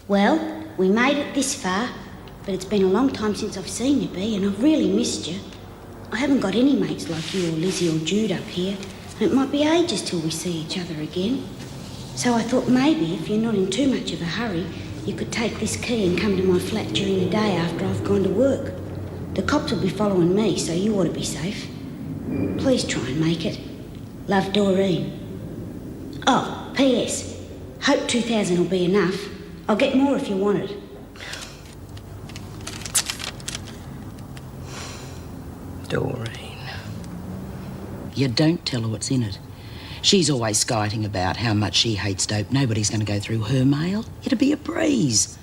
Well, we made it this far, but it's been a long time since I've seen you, Bea, and I've really missed you. I haven't got any mates like you or Lizzie or Jude up here, and it might be ages till we see each other again. So I thought maybe if you're not in too much of a hurry, you could take this key and come to my flat during the day after I've gone to work. The cops will be following me, so you ought to be safe. Please try and make it. Love, Doreen. Oh, P.S. Hope 2,000 will be enough. I'll get more if you want it. Doreen. You don't tell her what's in it. She's always skiting about how much she hates dope. Nobody's going to go through her mail. It'll be a breeze.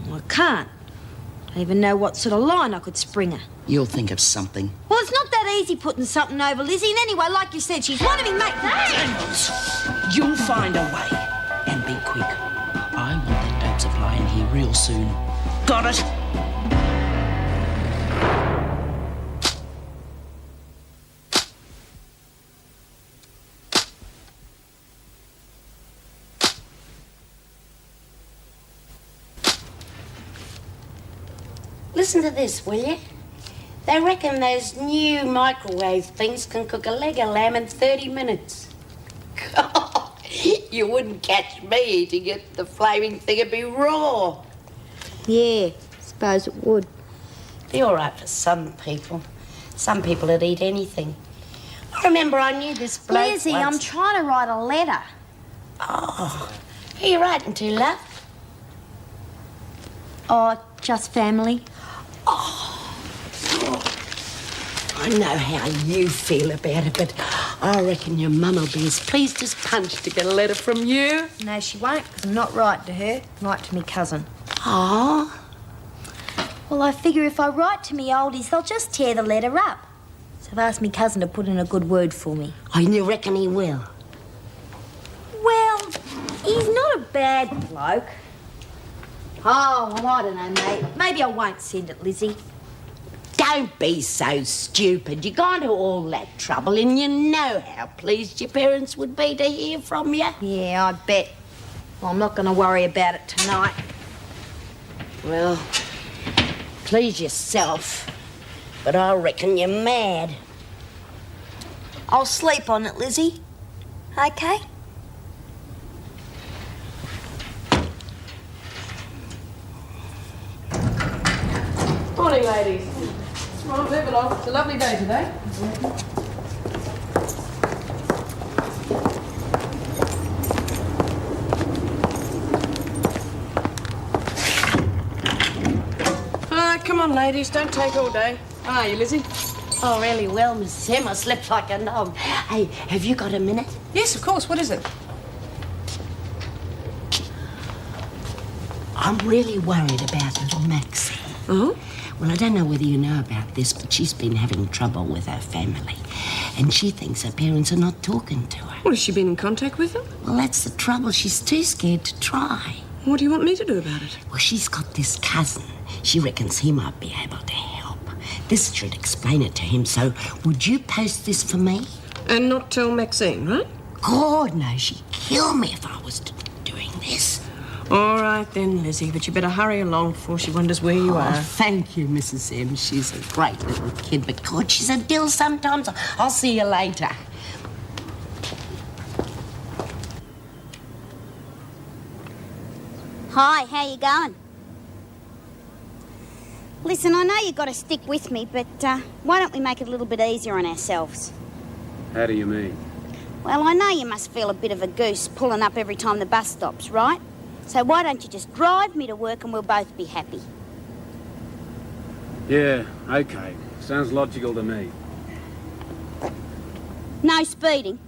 Well, I can't. I don't even know what sort of line I could spring her. You'll think of something. Well, it's not that easy putting something over Lizzie. And anyway, like you said, she's one of me mates. Daniels, you'll find a way. And be quick. I want that dope supply in here real soon. Got it? Listen to this, will you? They reckon those new microwave things can cook a leg of lamb in 30 minutes. God, you wouldn't catch me eating it. The flaming thing would be raw. Yeah, suppose it would. Be all right for some people. Some people would eat anything. I remember I knew this bloke Lizzie, once. I'm trying to write a letter. Oh, who are you writing to, love? Oh, just family. I know how you feel about it, but I reckon your mum will be as pleased as punch to get a letter from you. No, she won't, because I'm not writing to her. I'm writing to me cousin. Oh. Well, I figure if I write to me oldies, they'll just tear the letter up. So I've asked me cousin to put in a good word for me. Oh, and you reckon he will? Well, he's not a bad bloke. Oh, well, I don't know, mate. Maybe I won't send it, Lizzie. Don't be so stupid. You've gone to all that trouble and you know how pleased your parents would be to hear from you. Yeah, I bet. Well, I'm not going to worry about it tonight. Well, please yourself, but I reckon you're mad. I'll sleep on it, Lizzie. Okay? Morning, ladies. Come on, move along. It's a lovely day today. Come on, ladies. Don't take all day. How are you, Lizzie? Oh, really well, Mrs. M. I slept like a knob. Hey, have you got a minute? Yes, of course. What is it? I'm really worried about little Maxine. Oh? Well, I don't know whether you know about this, but she's been having trouble with her family. And she thinks her parents are not talking to her. Well, has she been in contact with them? Well, that's the trouble. She's too scared to try. What do you want me to do about it? Well, she's got this cousin. She reckons he might be able to help. This should explain it to him, so would you post this for me? And not tell Maxine, right? God, no, she'd kill me if I was doing this. All right then, Lizzie, but you better hurry along before she wonders where you are. Thank you, Mrs. M. She's a great little kid, but God, she's a dill sometimes. I'll see you later. Hi, how you going? Listen, I know you've got to stick with me, but why don't we make it a little bit easier on ourselves? How do you mean? Well, I know you must feel a bit of a goose pulling up every time the bus stops, right? So why don't you just drive me to work and we'll both be happy? Yeah, okay. Sounds logical to me. No speeding.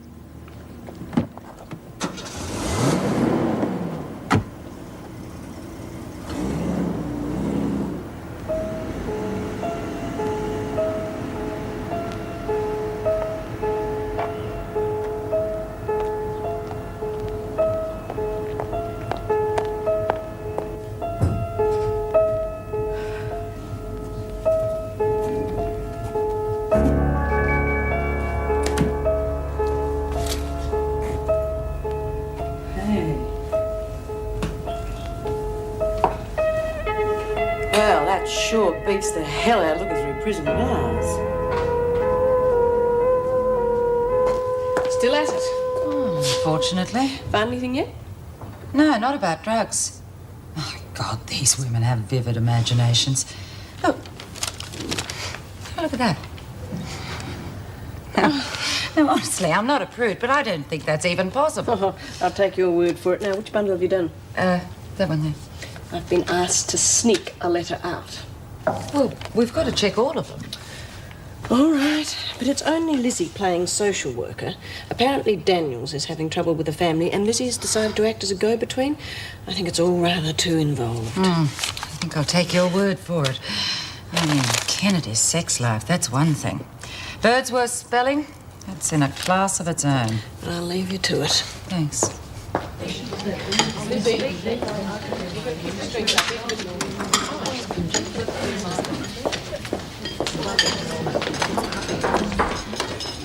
Well, that sure beats the hell out of looking through prison bars. Still at it? Unfortunately. Found anything yet? No, not about drugs. Oh, God, these women have vivid imaginations. Look. Look at that. No, honestly, I'm not a prude, but I don't think that's even possible. Oh, I'll take your word for it. Now, which bundle have you done? That one there. I've been asked to sneak a letter out. Well, we've got to check all of them. All right, but it's only Lizzie playing social worker. Apparently Daniels is having trouble with the family, and Lizzie's decided to act as a go-between. I think it's all rather too involved. I think I'll take your word for it. I mean, Kennedy's sex life, that's one thing. Birdsworth's spelling, that's in a class of its own. I'll leave you to it. Thanks.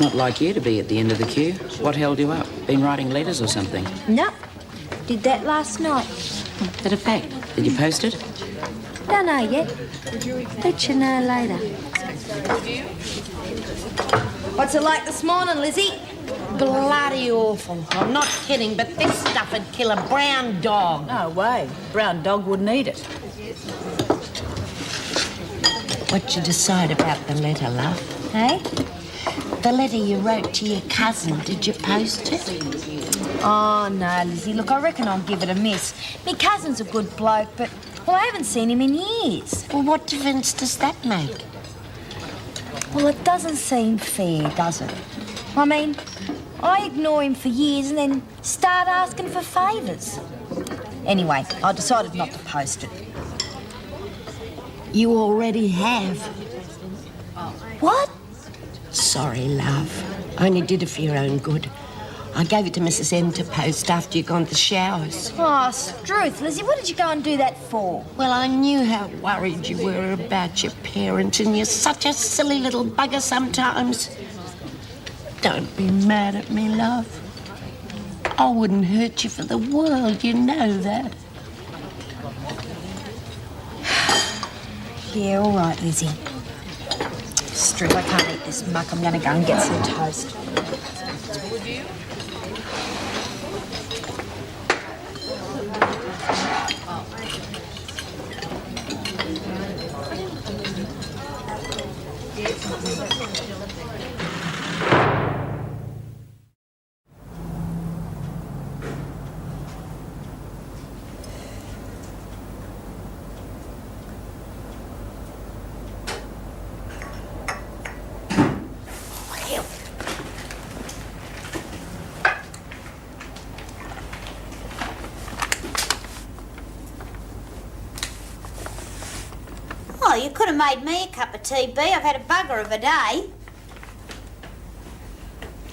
Not like you to be at the end of the queue. What held you up? Been writing letters or something? No, did that last night. Is that a fact? Did you post it? Don't know yet. Let you know later. What's it like this morning, Lizzie? Bloody awful. I'm not kidding, but this stuff would kill a brown dog. No way. Brown dog wouldn't eat it. What'd you decide about the letter, love? Hey? The letter you wrote to your cousin, did you post it? Oh, no, Lizzie. Look, I reckon I'll give it a miss. Me cousin's a good bloke, but, well, I haven't seen him in years. Well, what difference does that make? Well, it doesn't seem fair, does it? I mean, I ignore him for years and then start asking for favours. Anyway, I decided not to post it. You already have. What? Sorry, love. I only did it for your own good. I gave it to Mrs. M to post after you gone to showers. Oh, Struth, Lizzie, what did you go and do that for? Well, I knew how worried you were about your parents, and you're such a silly little bugger sometimes. Don't be mad at me, love. I wouldn't hurt you for the world, you know that. Yeah, all right, Lizzie. Struth, I can't eat this muck. I'm going to go and get some toast. Oh, you could have made me a cup of tea, B. I've had a bugger of a day.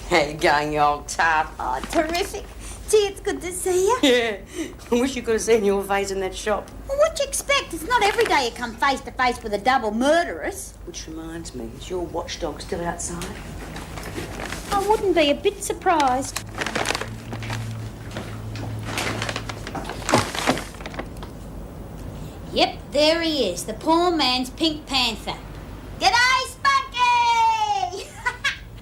How you going, you old tart? Oh, terrific. Gee, it's good to see you. Yeah. I wish you could have seen your face in that shop. Well, what do you expect? It's not every day you come face to face with a double murderess. Which reminds me, is your watchdog still outside? I wouldn't be a bit surprised. Yep, there he is, the poor man's Pink Panther. G'day, Spunky!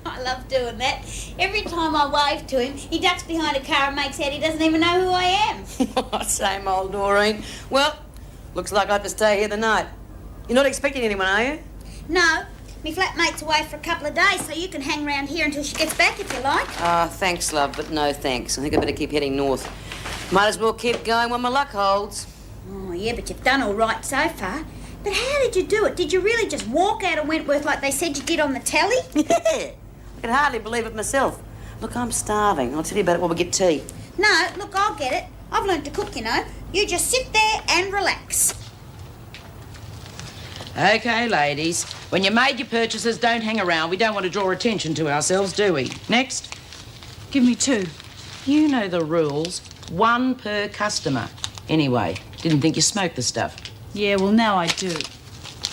I love doing that. Every time I wave to him, he ducks behind a car and makes out he doesn't even know who I am. Same old Doreen. Well, looks like I have to stay here the night. You're not expecting anyone, are you? No, me flatmate's away for a couple of days, so you can hang around here until she gets back if you like. Thanks, love, but no thanks. I think I better keep heading north. Might as well keep going when my luck holds. Oh, yeah, but you've done all right so far. But how did you do it? Did you really just walk out of Wentworth like they said you did on the telly? Yeah. I can hardly believe it myself. Look, I'm starving. I'll tell you about it when we get tea. No, look, I'll get it. I've learned to cook, you know. You just sit there and relax. Okay, ladies. When you made your purchases, don't hang around. We don't want to draw attention to ourselves, do we? Next. Give me 2. You know the rules. 1 per customer. Anyway, didn't think you smoked the stuff. Yeah, well, now I do.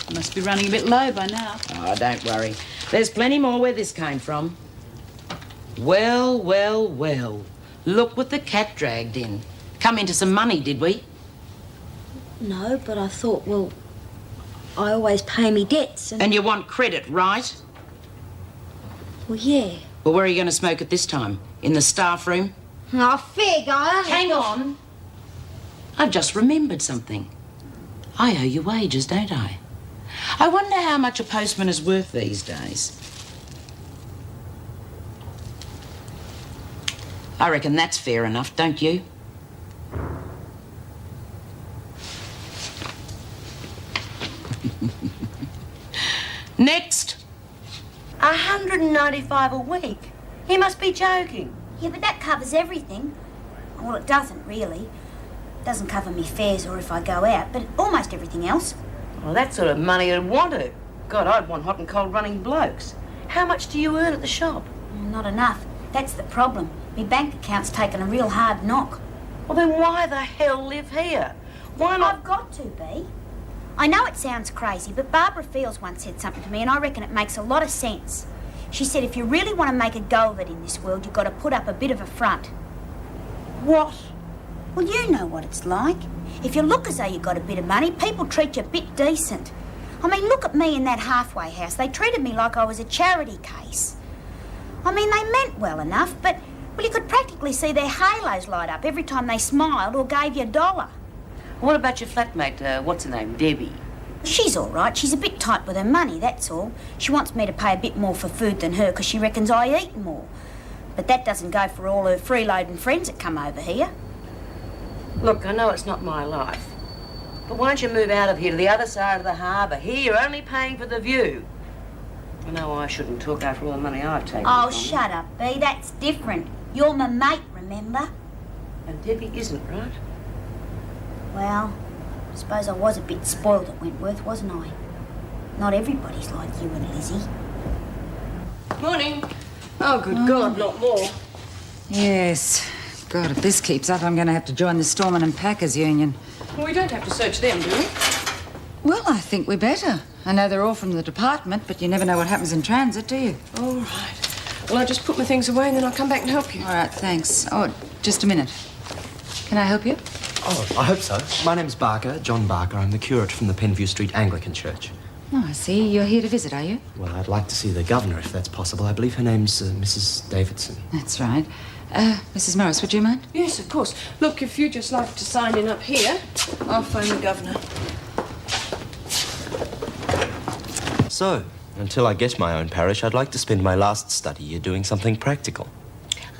I must be running a bit low by now. Oh, don't worry. There's plenty more where this came from. Well, well, well. Look what the cat dragged in. Come into some money, did we? No, but I thought, well, I always pay me debts and... And you want credit, right? Well, yeah. Well, where are you going to smoke at this time? In the staff room? Oh, fair go. Hang on. I've just remembered something. I owe you wages, don't I? I wonder how much a postman is worth these days. I reckon that's fair enough, don't you? Next. 195 a week? He must be joking. Yeah, but that covers everything. Well, it doesn't, really. It doesn't cover me fares or if I go out, but almost everything else. Well, that sort of money I'd want to. God, I'd want hot and cold running blokes. How much do you earn at the shop? Not enough. That's the problem. My bank account's taken a real hard knock. Well, then why the hell live here? Why not? I've got to be. I know it sounds crazy, but Barbara Fields once said something to me and I reckon it makes a lot of sense. She said if you really want to make a go of it in this world, you've got to put up a bit of a front. What? Well, you know what it's like. If you look as though you've got a bit of money, people treat you a bit decent. I mean, look at me in that halfway house. They treated me like I was a charity case. I mean, they meant well enough, but, well, you could practically see their halos light up every time they smiled or gave you $1. What about your flatmate, what's her name, Debbie? She's all right. She's a bit tight with her money, that's all. She wants me to pay a bit more for food than her because she reckons I eat more. But that doesn't go for all her freeloading friends that come over here. Look, I know it's not my life, but why don't you move out of here to the other side of the harbour? Here, you're only paying for the view. I know I shouldn't talk after all the money I've taken. Oh, from shut up, Bea. That's different. You're my mate, remember? And Debbie isn't, right? Well, I suppose I was a bit spoiled at Wentworth, wasn't I? Not everybody's like you and Lizzie. Morning. Oh, good God, not more. Yes. God, if this keeps up, I'm going to have to join the Storeman and Packers Union. Well, we don't have to search them, do we? Well, I think we better. I know they're all from the department, but you never know what happens in transit, do you? All right. Well, I'll just put my things away and then I'll come back and help you. All right, thanks. Oh, just a minute. Can I help you? Oh, I hope so. My name's Barker, John Barker. I'm the curate from the Penview Street Anglican Church. Oh, I see. You're here to visit, are you? Well, I'd like to see the governor, if that's possible. I believe her name's Mrs. Davidson. That's right. Mrs. Morris, would you mind? Yes, of course. Look, if you'd just like to sign in up here, I'll phone the governor. So, until I get my own parish, I'd like to spend my last study year doing something practical.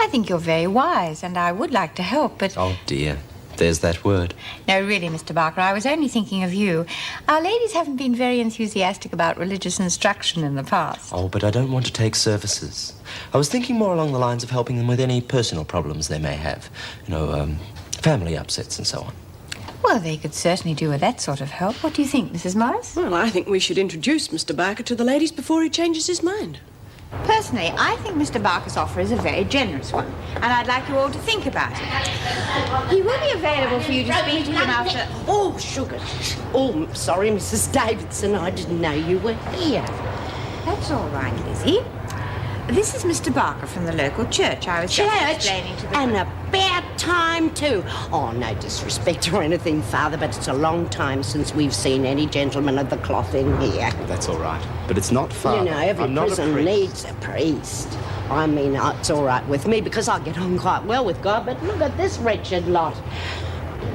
I think you're very wise, and I would like to help, but... Oh, dear. There's that word. No, really, Mr. Barker, I was only thinking of you. Our ladies haven't been very enthusiastic about religious instruction in the past. Oh, but I don't want to take services. I was thinking more along the lines of helping them with any personal problems they may have. You know, family upsets and so on. Well, they could certainly do with that sort of help. What do you think, Mrs. Morris? Well, I think we should introduce Mr. Barker to the ladies before he changes his mind. Personally, I think Mr. Barker's offer is a very generous one, and I'd like you all to think about it. He will be available for you to speak to him after... Oh, sugar. Oh, sorry, Mrs. Davidson. I didn't know you were here. That's all right, Lizzie. This is Mr. Barker from the local church. I was just explaining to the... And about time, too. Oh, no disrespect or anything, Father, but it's a long time since we've seen any gentleman of the cloth in here. That's all right. But it's not far. You know, every I'm not a prison priest. needs a priest. I mean, it's all right with me because I get on quite well with God, but look at this wretched lot.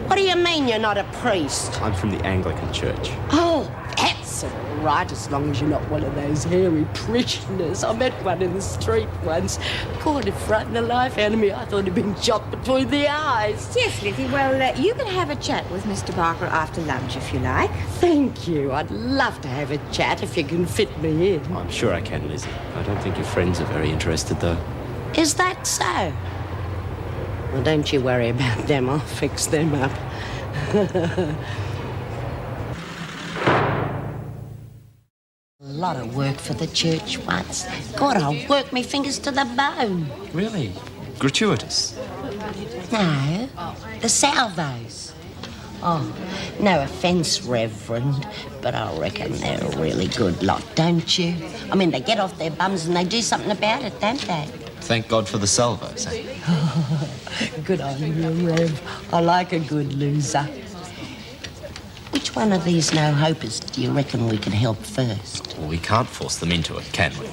What do you mean you're not a priest? I'm from the Anglican Church. Oh, that's all right, as long as you're not one of those hairy parishioners. I met one in the street once. God, it frightened the life out of me. I thought he'd been shot between the eyes. Yes, Lizzie. Well, you can have a chat with Mr. Barker after lunch if you like. Thank you. I'd love to have a chat if you can fit me in. I'm sure I can, Lizzie. I don't think your friends are very interested, though. Is that so? Well, don't you worry about them. I'll fix them up. A lot of work for the church once. God, I'll work my fingers to the bone. Really? Gratuitous? No, the salvos. Oh, no offence, Reverend, but I reckon they're a really good lot, don't you? I mean, they get off their bums and they do something about it, don't they? Thank God for the salvos, eh? Good on you, Rev. I like a good loser. Which one of these no-hopers do you reckon we could help first? Well, we can't force them into it, can we?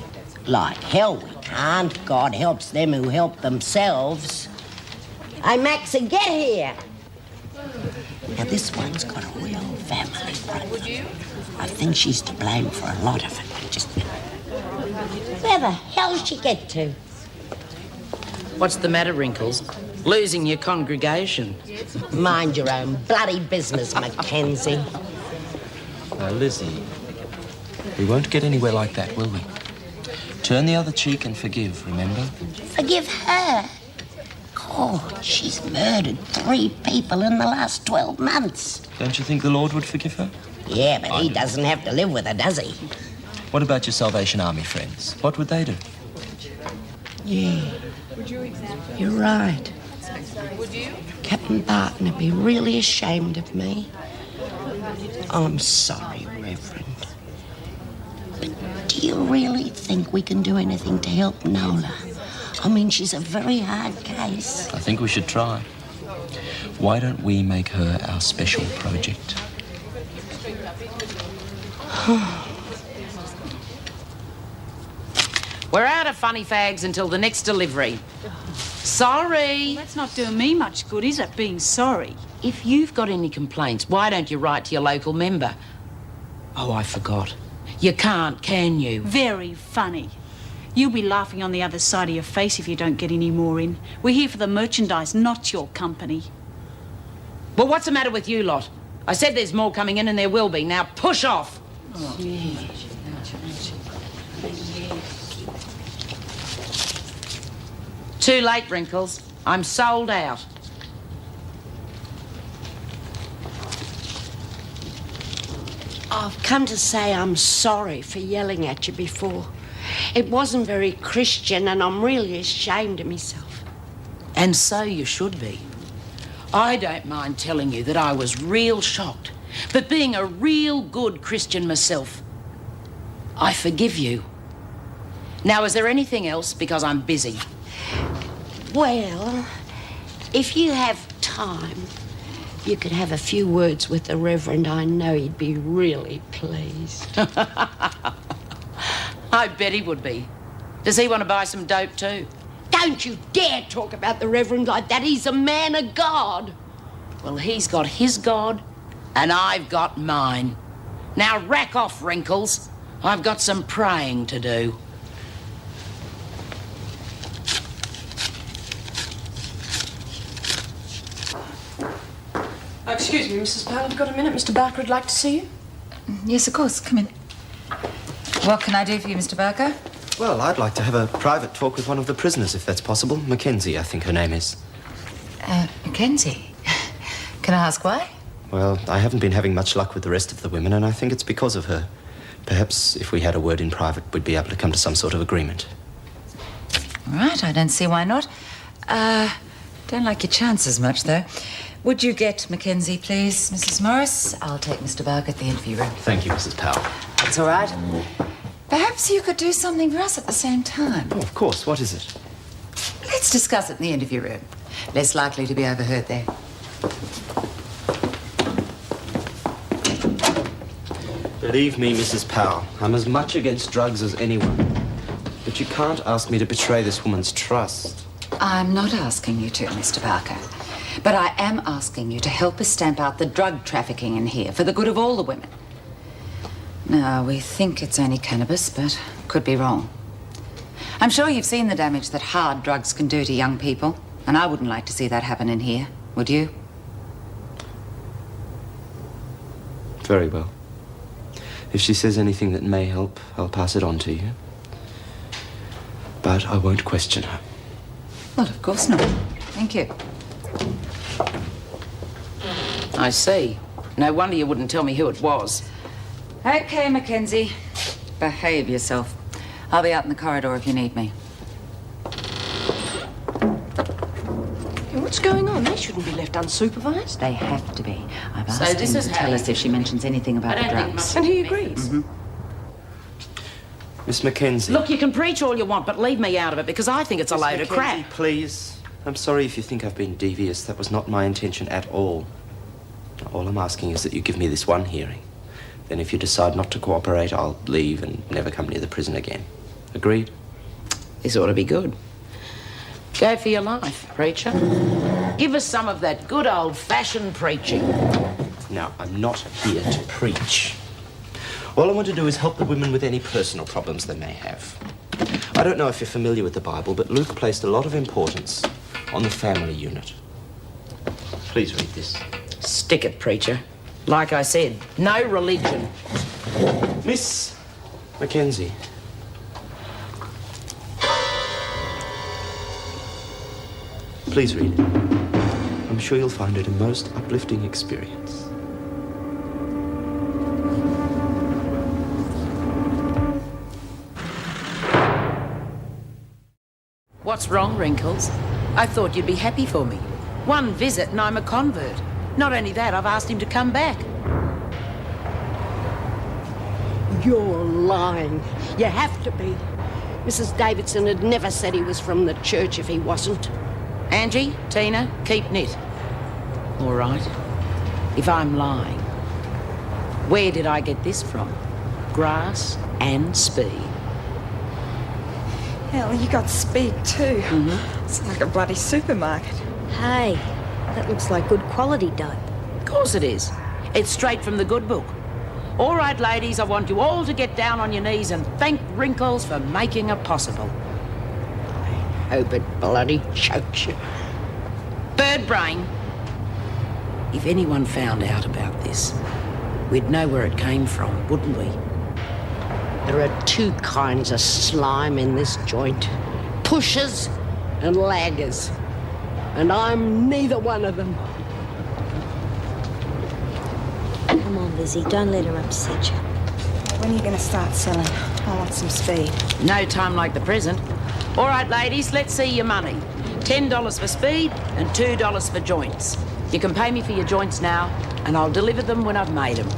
Like hell we can't. God helps them who help themselves. Hey, Maxie, get here. Now, this one's got a real family problem. I think she's to blame for a lot of it. Just... Where the hell'd she get to? What's the matter, Wrinkles? Losing your congregation. Mind your own bloody business, Mackenzie. Now, Lizzie, we won't get anywhere like that, will we? Turn the other cheek and forgive, remember? Forgive her? God, she's murdered 3 people in the last 12 months. Don't you think the Lord would forgive her? Yeah, but he doesn't have to live with her, does he? What about your Salvation Army friends? What would they do? Yeah, you're right. Captain Barton would be really ashamed of me. I'm sorry, Reverend. But do you really think we can do anything to help Nola? I mean, she's a very hard case. I think we should try. Why don't we make her our special project? We're out of funny fags until the next delivery. Sorry. That's not doing me much good, is it, being sorry? If you've got any complaints, why don't you write to your local member? Oh, I forgot. You can't, can you? Very funny. You'll be laughing on the other side of your face if you don't get any more in. We're here for the merchandise, not your company. Well, what's the matter with you lot? I said there's more coming in and there will be. Now push off. Oh. Too late, Wrinkles. I'm sold out. I've come to say I'm sorry for yelling at you before. It wasn't very Christian and I'm really ashamed of myself. And so you should be. I don't mind telling you that I was real shocked. But being a real good Christian myself, I forgive you. Now, is there anything else? Because I'm busy. Well, if you have time, you could have a few words with the Reverend. I know he'd be really pleased. I bet he would be. Does he want to buy some dope too? Don't you dare talk about the Reverend like that. He's a man of God. Well, he's got his God, and I've got mine. Now rack off, Wrinkles. I've got some praying to do. Excuse me, Mrs. Powell, have you got a minute? Mr. Barker would like to see you. Yes, of course. Come in. What can I do for you, Mr. Barker? Well, I'd like to have a private talk with one of the prisoners, if that's possible. Mackenzie, I think her name is. Mackenzie. Can I ask why? Well, I haven't been having much luck with the rest of the women, and I think it's because of her. Perhaps if we had a word in private, we'd be able to come to some sort of agreement. All right, I don't see why not. Don't like your chances much, though. Would you get Mackenzie, please, Mrs. Morris? I'll take Mr. Barker at the interview room. Thank you, Mrs. Powell. That's all right. Perhaps you could do something for us at the same time. Oh, of course. What is it? Let's discuss it in the interview room. Less likely to be overheard there. Believe me, Mrs. Powell, I'm as much against drugs as anyone. But you can't ask me to betray this woman's trust. I'm not asking you to, Mr. Barker. But I am asking you to help us stamp out the drug trafficking in here for the good of all the women. Now, we think it's only cannabis, but could be wrong. I'm sure you've seen the damage that hard drugs can do to young people, and I wouldn't like to see that happen in here, would you? Very well. If she says anything that may help, I'll pass it on to you. But I won't question her. Well, of course not. Thank you. I see. No wonder you wouldn't tell me who it was. Okay, Mackenzie. Behave yourself. I'll be out in the corridor if you need me. Hey, what's going on? They shouldn't be left unsupervised. They have to be. I've So asked this him is to how tell you- us if she mentions anything about I the don't think drugs. much- And he agrees. Miss Mackenzie. Look, you can preach all you want, but leave me out of it because I think it's a load of Mackenzie, crap. please. I'm sorry if you think I've been devious. That was not my intention at all. All I'm asking is that you give me this one hearing. Then if you decide not to cooperate, I'll leave and never come near the prison again. Agreed? This ought to be good. Go for your life, preacher. Give us some of that good old-fashioned preaching. Now, I'm not here to preach. All I want to do is help the women with any personal problems they may have. I don't know if you're familiar with the Bible, but Luke placed a lot of importance on the family unit. Please read this. Stick it, preacher. Like I said, no religion. Miss Mackenzie. Please read it. I'm sure you'll find it a most uplifting experience. What's wrong, Wrinkles? I thought you'd be happy for me. One visit and I'm a convert. Not only that, I've asked him to come back. You're lying. You have to be. Mrs. Davidson had never said he was from the church if he wasn't. Angie, Tina, keep knit. All right. If I'm lying, where did I get this from? Grass and speed. Hell, you got speed too. It's like a bloody supermarket. Hey, that looks like good quality dope. Of course it is. It's straight from the good book. All right, ladies, I want you all to get down on your knees and thank Wrinkles for making it possible. I hope it bloody chokes you. Bird brain. If anyone found out about this, we'd know where it came from, wouldn't we? There are two kinds of slime in this joint. Pushers and laggers. And I'm neither one of them. Come on, Lizzie, don't let her upset you. When are you going to start selling? I want some speed. No time like the present. All right, ladies, let's see your money. $10 for speed and $2 for joints. You can pay me for your joints now, and I'll deliver them when I've made them.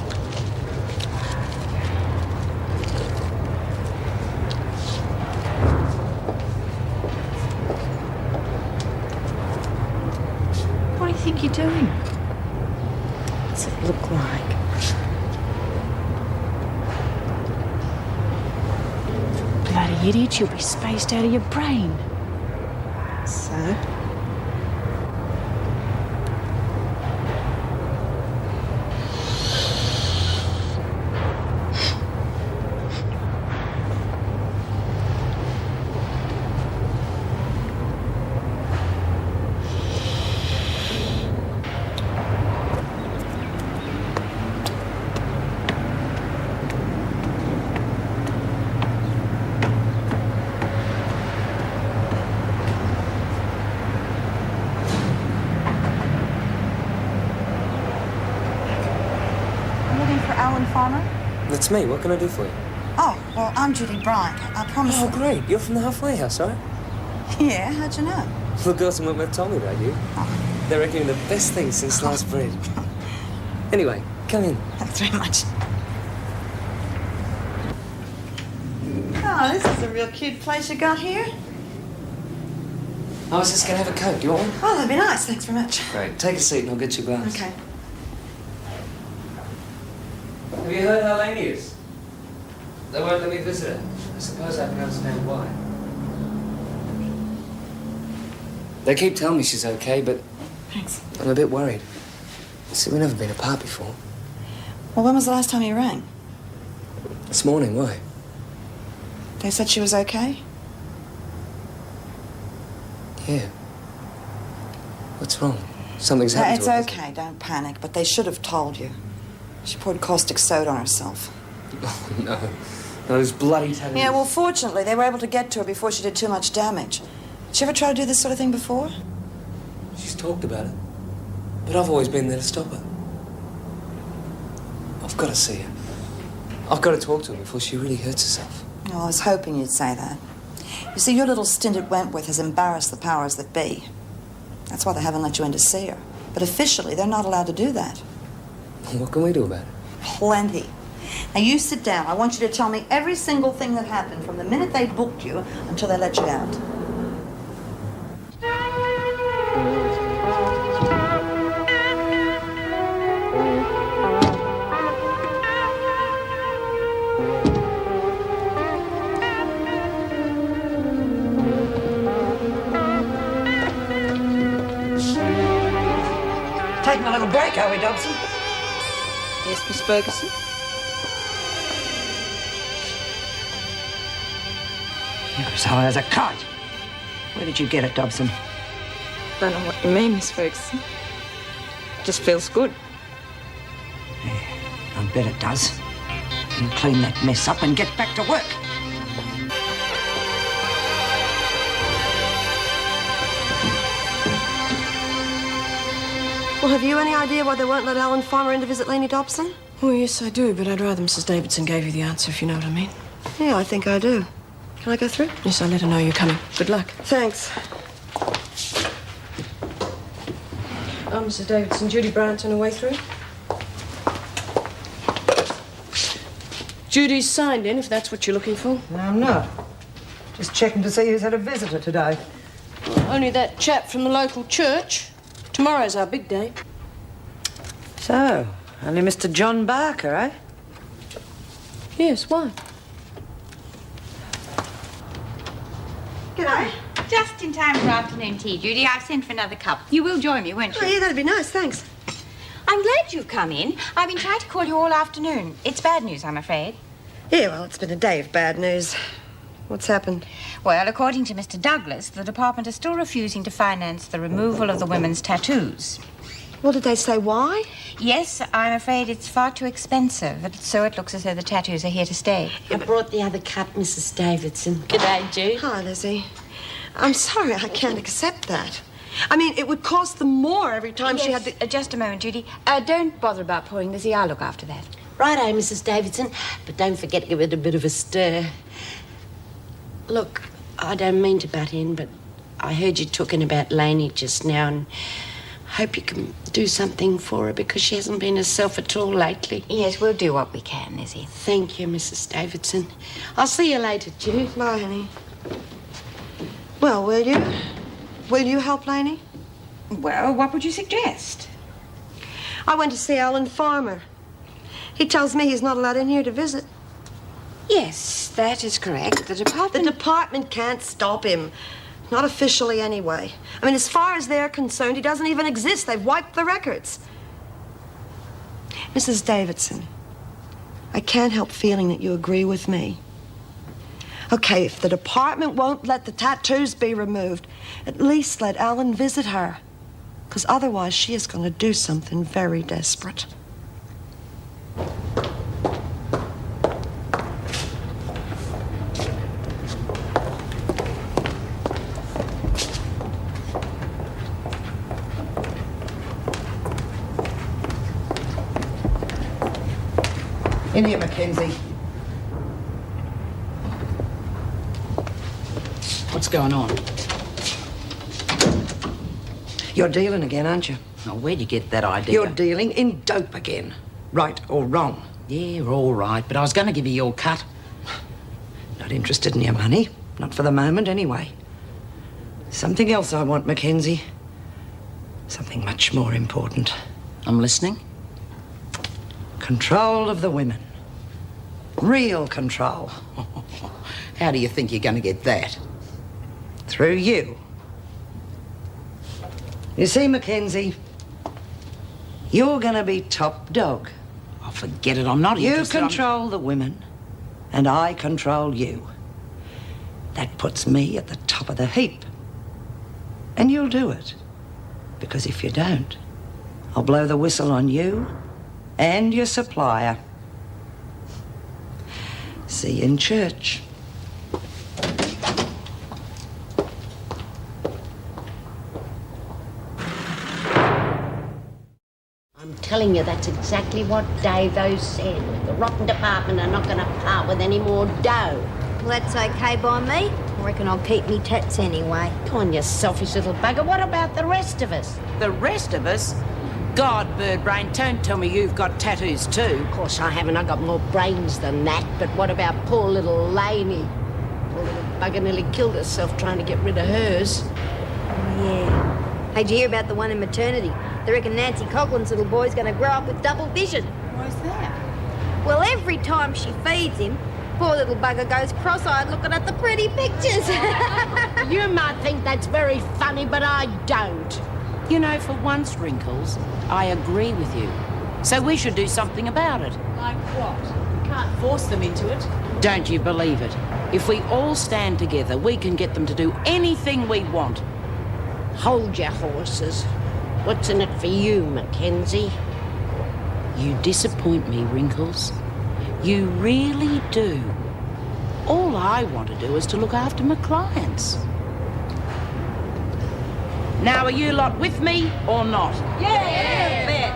What do you think you're doing? What's it look like? Bloody idiot, you'll be spaced out of your brain. So? That's me. What can I do for you? Oh, well, I'm Judy Bryant. I promise. Oh, great. You're from the halfway house, right? Yeah, how'd you know? The girls in Wentworth told me about you. Oh. They reckon you're the best thing since sliced bread. Anyway, come in. Thanks very much. Oh, this is a real cute place you got here. I was just going to have a Coke. Do you want one? Oh, that'd be nice. Thanks very much. Great. Take a seat and I'll get you a glass. Okay. Have you heard how Laney is? They won't let me visit her. I suppose I can understand why. They keep telling me she's okay, but Thanks. I'm a bit worried. See, we've never been apart before. Well, when was the last time you rang? This morning, why? They said she was okay? Yeah. What's wrong? Something's happened It's to her. okay, don't panic, but they should have told you. She poured caustic soda on herself. Oh, no. Those bloody tattoos. Yeah, well, fortunately, they were able to get to her before she did too much damage. Did she ever try to do this sort of thing before? She's talked about it. But I've always been there to stop her. I've got to see her. I've got to talk to her before she really hurts herself. Oh, I was hoping you'd say that. You see, your little stint at Wentworth has embarrassed the powers that be. That's why they haven't let you in to see her. But officially, they're not allowed to do that. What can we do about it? Plenty. Now, you sit down. I want you to tell me every single thing that happened from the minute they booked you until they let you out. back, are we, Dobson? Yes, Miss Ferguson? You're as high as a kite. Where did you get it, Dobson? Don't know what you mean, Miss Ferguson. Just feels good. Yeah, I bet it does. You clean that mess up and get back to work. Well, have you any idea why they won't let Alan Farmer in to visit Lainey Dobson? Oh, yes, I do, but I'd rather Mrs. Davidson gave you the answer, if you know what I mean. Yeah, I think I do. Can I go through? Yes, I'll let her know you're coming. Good luck. Thanks. Oh, Mrs. Davidson, Judy Bryant's on her way through. Judy's signed in, if that's what you're looking for. No, I'm not. Just checking to see who's had a visitor today. Well, only that chap from the local church. Tomorrow's our big day. So, only Mr. John Barker, eh? Yes, why? G'day. Just in time for afternoon tea, Judy. I've sent for another cup. You will join me, won't you? Oh, yeah, that'd be nice, thanks. I'm glad you've come in. I've been trying to call you all afternoon. It's bad news, I'm afraid. Yeah, well, it's been a day of bad news. What's happened? Well, according to Mr. Douglas, the department is still refusing to finance the removal of the women's tattoos. Well, did they say why? Yes, I'm afraid it's far too expensive, so it looks as though the tattoos are here to stay. I brought the other cup, Mrs. Davidson. G'day, Jude. Hi, Lizzie. I'm sorry, I can't accept that. I mean, it would cost them more every time she had the... Just a moment, Judy. Don't bother about pouring, Lizzie. I'll look after that. Righto, Mrs. Davidson. But don't forget to give it a bit of a stir. Look, I don't mean to butt in, but I heard you talking about Lainey just now, and hope you can do something for her because she hasn't been herself at all lately. Yes, we'll do what we can, Lizzie. Thank you, Mrs. Davidson. I'll see you later, Jude. Bye, honey. Well, will you? Will you help Lainey? Well, what would you suggest? I went to see Alan Farmer. He tells me he's not allowed in here to visit. Yes, that is correct. The department can't stop him. Not officially, anyway. I mean, as far as they're concerned, he doesn't even exist. They've wiped the records. Mrs. Davidson, I can't help feeling that you agree with me. Okay, if the department won't let the tattoos be removed, at least let Alan visit her. Because otherwise, she is going to do something very desperate. In here, Mackenzie. What's going on? You're dealing again, aren't you? Oh, where'd you get that idea? You're dealing in dope again. Right or wrong? Yeah, all right, but I was going to give you your cut. Not interested in your money. Not for the moment, anyway. Something else I want, Mackenzie. Something much more important. I'm listening. Control of the women. Real control. How do you think you're going to get that? Through you. You see, Mackenzie, you're going to be top dog. Oh, forget it, I'm not You interested. control the women, and I control you. That puts me at the top of the heap. And you'll do it. Because if you don't, I'll blow the whistle on you and your supplier. See you in church. I'm telling you, that's exactly what Davo said. The rotten department are not going to part with any more dough. Well, that's okay by me. I reckon I'll keep me tats anyway. Come on, you selfish little bugger. What about the rest of us? The rest of us? God, Birdbrain, don't tell me you've got tattoos too. Of course I haven't. I got more brains than that. But what about poor little Lainey? Poor little bugger nearly killed herself trying to get rid of hers. Oh, yeah. Hey, did you hear about the one in maternity? They reckon Nancy Coughlin's little boy's going to grow up with double vision. Why's that? Well, every time she feeds him, poor little bugger goes cross-eyed looking at the pretty pictures. You might think that's very funny, but I don't. You know, for once, Wrinkles, I agree with you. So we should do something about it. Like what? We can't force them into it. Don't you believe it? If we all stand together, we can get them to do anything we want. Hold your horses. What's in it for you, Mackenzie? You disappoint me, Wrinkles. You really do. All I want to do is to look after my clients. Now, are you lot with me or not? Yeah, bet.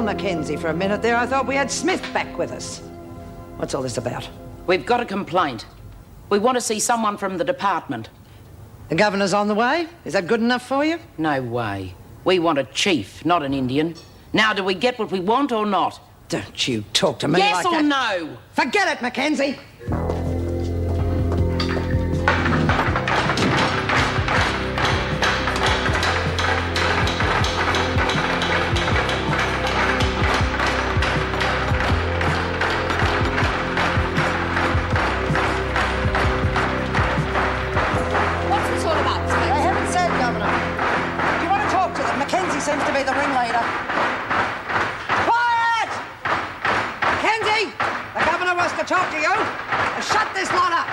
Mackenzie, for a minute there, I thought we had Smith back with us. What's all this about? We've got a complaint. We want to see someone from the department. The governor's on the way? Is that good enough for you? No way. We want a chief, not an Indian. Now, do we get what we want or not? Don't you talk to me yes like or that. no? Forget it, Mackenzie. Seems to be the ringleader. Quiet! Mackenzie, the governor wants to talk to you. Now shut this lot up.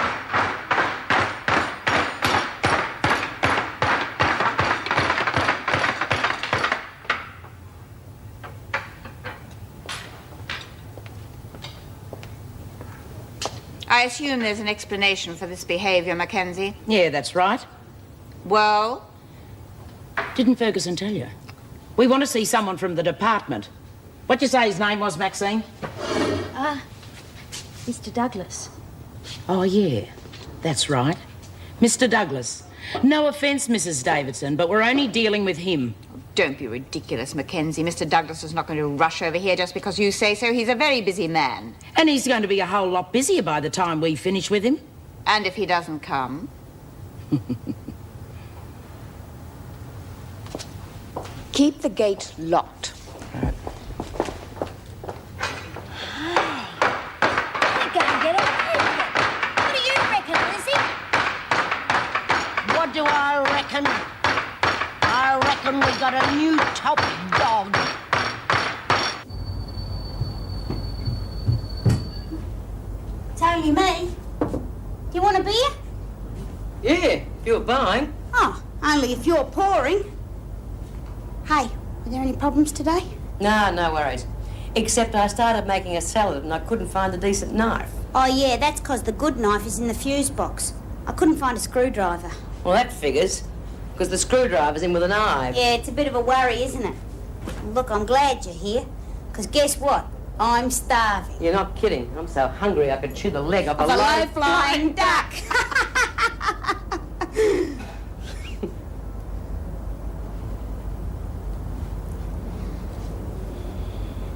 I assume there's an explanation for this behaviour, Mackenzie. Yeah, that's right. Well? Didn't Ferguson tell you? We want to see someone from the department. What'd you say his name was, Maxine? Mr. Douglas. Oh, yeah, that's right. Mr. Douglas. No offence, Mrs. Davidson, but we're only dealing with him. Don't be ridiculous, Mackenzie. Mr. Douglas is not going to rush over here just because you say so. He's a very busy man. And he's going to be a whole lot busier by the time we finish with him. And if he doesn't come? Keep the gate locked. You gotta get away with it. What do you reckon, Lizzie? What do I reckon? I reckon we got a new top dog. It's only me. Do you want a beer? Yeah, if you're buying. Oh, only if you're pouring. Hey, were there any problems today? No, no worries. Except I started making a salad and I couldn't find a decent knife. Oh, yeah, that's 'cause the good knife is in the fuse box. I couldn't find a screwdriver. Well, that figures, because the screwdriver's in with a knife. Yeah, it's a bit of a worry, isn't it? Look, I'm glad you're here, 'cause guess what? I'm starving. You're not kidding. I'm so hungry I could chew the leg off Of a low-flying duck.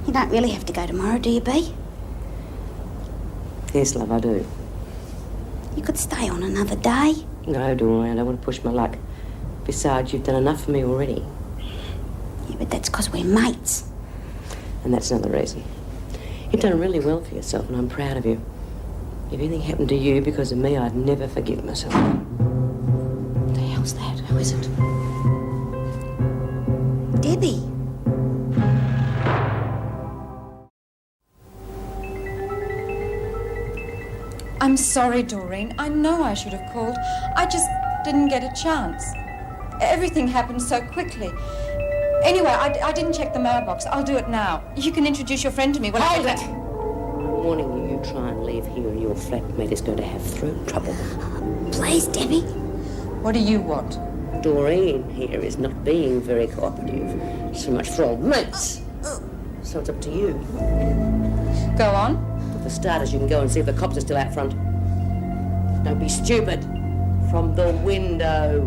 You don't really have to go tomorrow, do you, Bea? Yes, love, I do. You could stay on another day. No, Dawn, I don't want to push my luck. Besides, you've done enough for me already. Yeah, but that's 'cause we're mates. And that's another reason. You've done really well for yourself, and I'm proud of you. If anything happened to you because of me, I'd never forgive myself. What the hell's that? Who is it? Debbie. I'm sorry, Doreen. I know I should have called. I just didn't get a chance. Everything happened so quickly. Anyway, I didn't check the mailbox. I'll do it now. You can introduce your friend to me when Hold it! I'm warning you, you try and leave here and your flatmate is going to have throat trouble. Please, Debbie. What do you want? Doreen here is not being very cooperative. So much for old mates. So it's up to you. Go on. Put the For starters, you can go and see if the cops are still out front. Don't be stupid. From the window.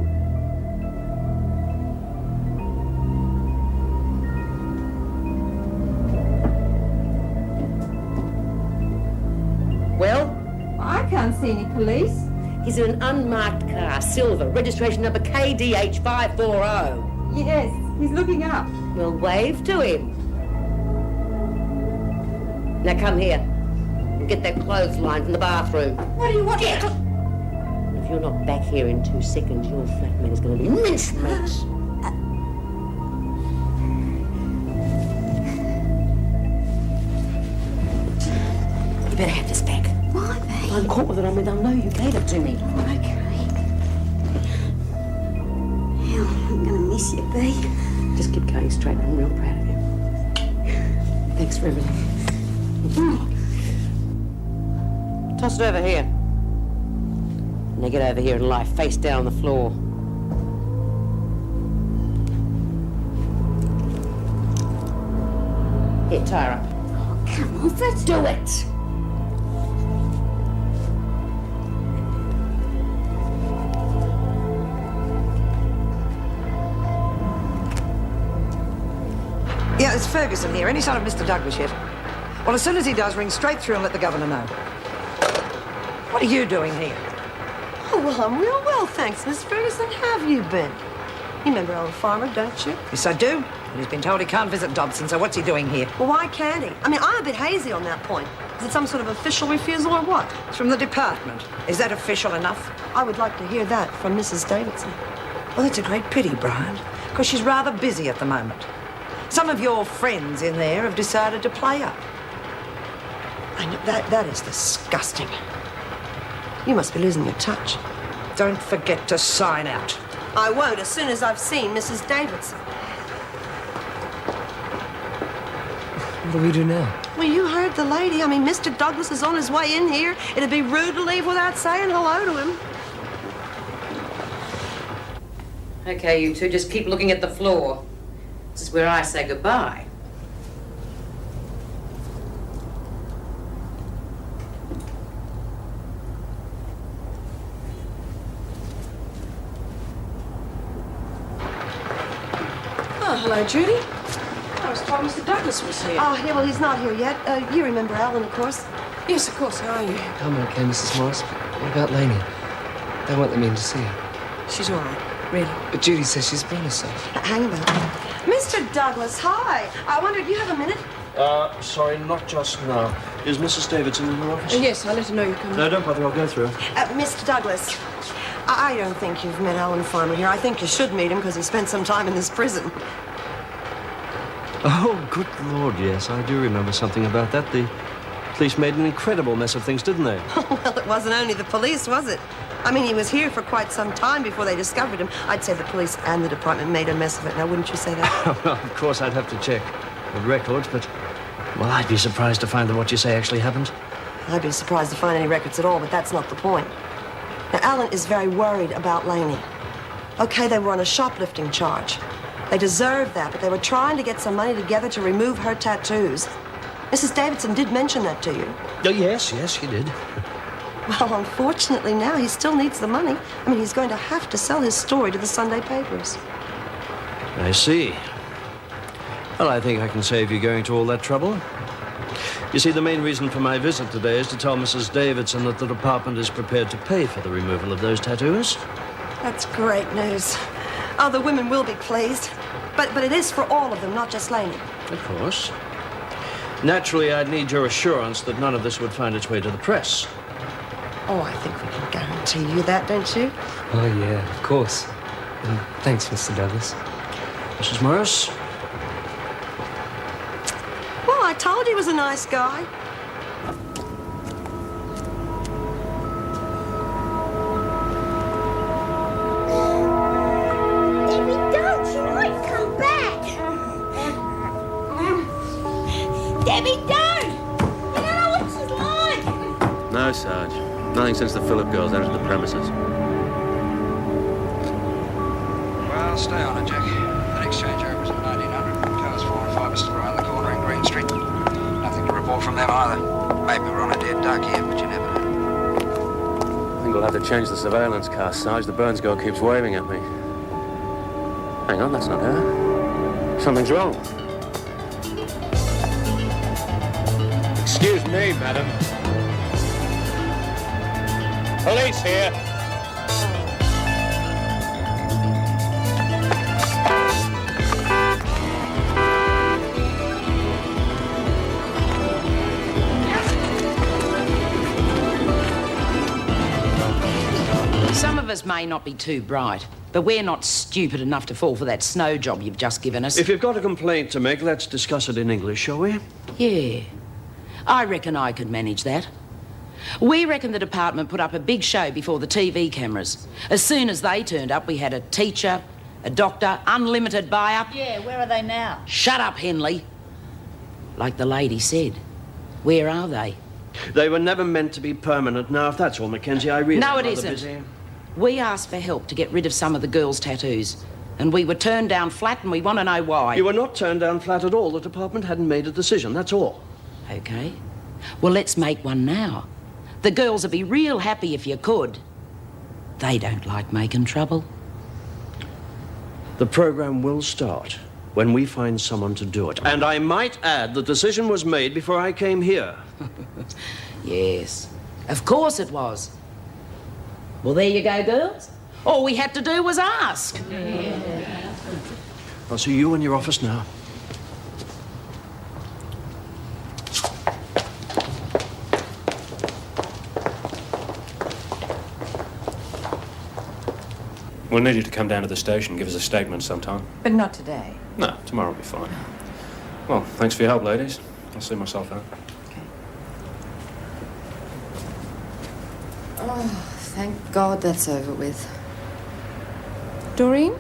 Well? I can't see any police. He's in an unmarked car, silver, registration number KDH540. Yes, he's looking up. Well, wave to him. Now come here and get that clothesline from the bathroom. What do you want? Get! If you're not back here in 2 seconds, your flatmate is going to be mincemeat. You better have this back. Why, babe? I'm caught with it on me. They'll know you gave it to me. Okay. Hell, I'm gonna miss you, B. Just keep going straight. I'm real proud of you. Thanks for everything. Toss it over here. Now get over here and lie face down on the floor. Here, tie her up. Oh, come off it. Do it! Yeah, it's Ferguson here. Any sign of Mr. Douglas yet? Well, as soon as he does, ring straight through and let the governor know. What are you doing here? Oh, well, I'm real well, thanks, Miss Ferguson. How have you been? You remember old Farmer, don't you? Yes, I do. And he's been told he can't visit Dobson, so what's he doing here? Well, why can't he? I mean, I'm a bit hazy on that point. Is it some sort of official refusal or what? It's from the department. Is that official enough? I would like to hear that from Mrs. Davidson. Well, it's a great pity, Brian, because she's rather busy at the moment. Some of your friends in there have decided to play up. I know, that is disgusting. You must be losing your touch. Don't forget to sign out. I won't as soon as I've seen Mrs. Davidson. What do we do now? Well, you heard the lady. I mean, Mr. Douglas is on his way in here. It'd be rude to leave without saying hello to him. Okay, you two, just keep looking at the floor. This is where I say goodbye. Oh, hello, Judy. I was told Mr. Douglas was here. Oh, yeah, well, he's not here yet. You remember Alan, of course. Yes, of course. How are you? I'm okay, Mrs. Morris. But what about Lainey? They won't let me in to see her. She's all right, really. But Judy says she's been herself. Hang about. Mr. Douglas, hi. I wondered, do you have a minute? Sorry, not just now. Is Mrs. Davidson in her office? Yes, I'll let her know you're coming. No, don't bother. I'll go through. Mr. Douglas, I don't think you've met Alan Farmer here. I think you should meet him because he spent some time in this prison. Oh, good Lord, yes. I do remember something about that. The police made an incredible mess of things, didn't they? Well, it wasn't only the police, was it? I mean, he was here for quite some time before they discovered him. I'd say the police and the department made a mess of it. Now, wouldn't you say that? Well, of course, I'd have to check the records, but... Well, I'd be surprised to find that what you say actually happened. I'd be surprised to find any records at all, but that's not the point. Now, Alan is very worried about Lainey. Okay, they were on a shoplifting charge. They deserved that, but they were trying to get some money together to remove her tattoos. Mrs. Davidson did mention that to you. Oh, yes, she did. Well, unfortunately, now he still needs the money. I mean, he's going to have to sell his story to the Sunday papers. I see. Well, I think I can save you going to all that trouble. You see, the main reason for my visit today is to tell Mrs. Davidson that the department is prepared to pay for the removal of those tattoos. That's great news. Oh, the women will be pleased. But it is for all of them, not just Lainey. Of course. Naturally, I'd need your assurance that none of this would find its way to the press. Oh, I think we can guarantee you that, don't you? Oh, yeah, of course. And thanks, Mr. Douglas. Mrs. Morris? Well, I told you he was a nice guy. Debbie, don't! She might come back! Debbie, don't! You don't know what she's like! No, Sarge. Nothing since the Phillip girls entered the premises. Well, stay on it, Jack. That exchange opens at 1900. Cars 4 and 5 are still around the corner in Green Street. Nothing to report from them either. Maybe we're on a dead duck here, but you never know. I think we'll have to change the surveillance car, Sarge. The Burns girl keeps waving at me. Hang on, that's not her. Something's wrong. Excuse me, madam. Police here. Some of us may not be too bright, but we're not stupid enough to fall for that snow job you've just given us. If you've got a complaint to make, let's discuss it in English, shall we? Yeah, I reckon I could manage that. We reckon the department put up a big show before the TV cameras. As soon as they turned up, we had a teacher, a doctor, unlimited buy-up. Yeah, where are they now? Shut up, Henley. Like the lady said, where are they? They were never meant to be permanent. Now, if that's all, Mackenzie, I really No, am it rather isn't. busy. We asked for help to get rid of some of the girls' tattoos, and we were turned down flat, and we want to know why. You were not turned down flat at all. The department hadn't made a decision, that's all. OK. Well, let's make one now. The girls would be real happy if you could. They don't like making trouble. The program will start when we find someone to do it. And I might add, the decision was made before I came here. Yes, of course it was. Well, there you go, girls. All we had to do was ask. I'll see you in your office now. We'll need you to come down to the station, give us a statement sometime. But not today. No, tomorrow will be fine. Well, thanks for your help, ladies. I'll see myself out. Oh, thank God that's over with. Doreen?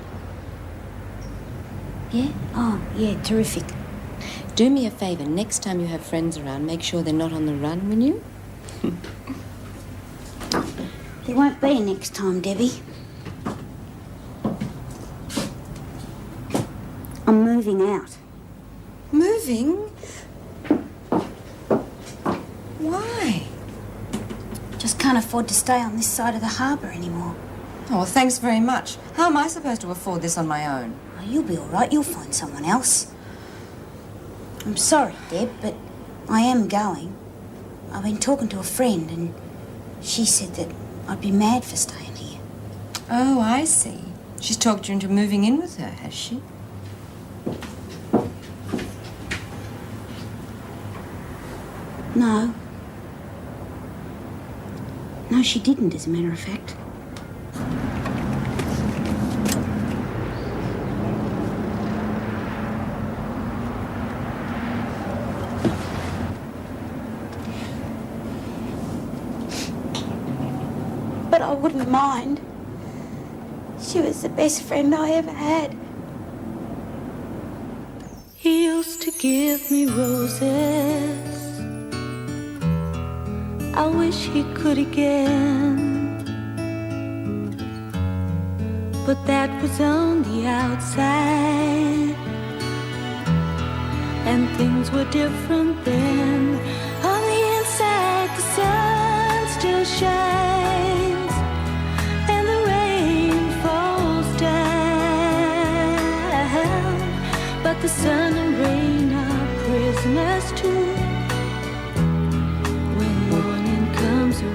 Yeah? Oh, yeah, terrific. Do me a favour, next time you have friends around, make sure they're not on the run, will you? There won't be a next time, Debbie. I'm moving out. Moving? Why? Just can't afford to stay on this side of the harbour anymore. Oh, well, thanks very much. How am I supposed to afford this on my own? Oh, you'll be all right. You'll find someone else. I'm sorry, Deb, but I am going. I've been talking to a friend and she said that I'd be mad for staying here. Oh, I see. She's talked you into moving in with her, has she? No. No, she didn't, as a matter of fact. But I wouldn't mind. She was the best friend I ever had. He used to give me roses. I wish he could again, but that was on the outside, and things were different then. On the inside, the sun still shines, and the rain falls down, but the sun and rain are prisoners too.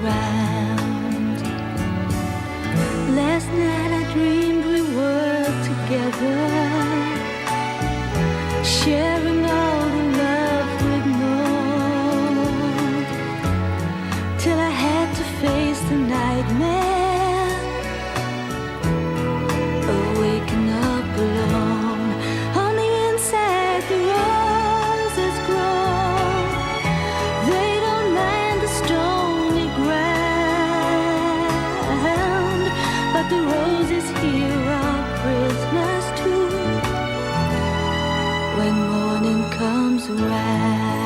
Around. Last night I dreamed we were together, sharing all the love we'd known, till I had to face the nightmare of waking up alone. On the inside the roses grow, they don't mind the storm, but the roses here are prisoners too when morning comes around.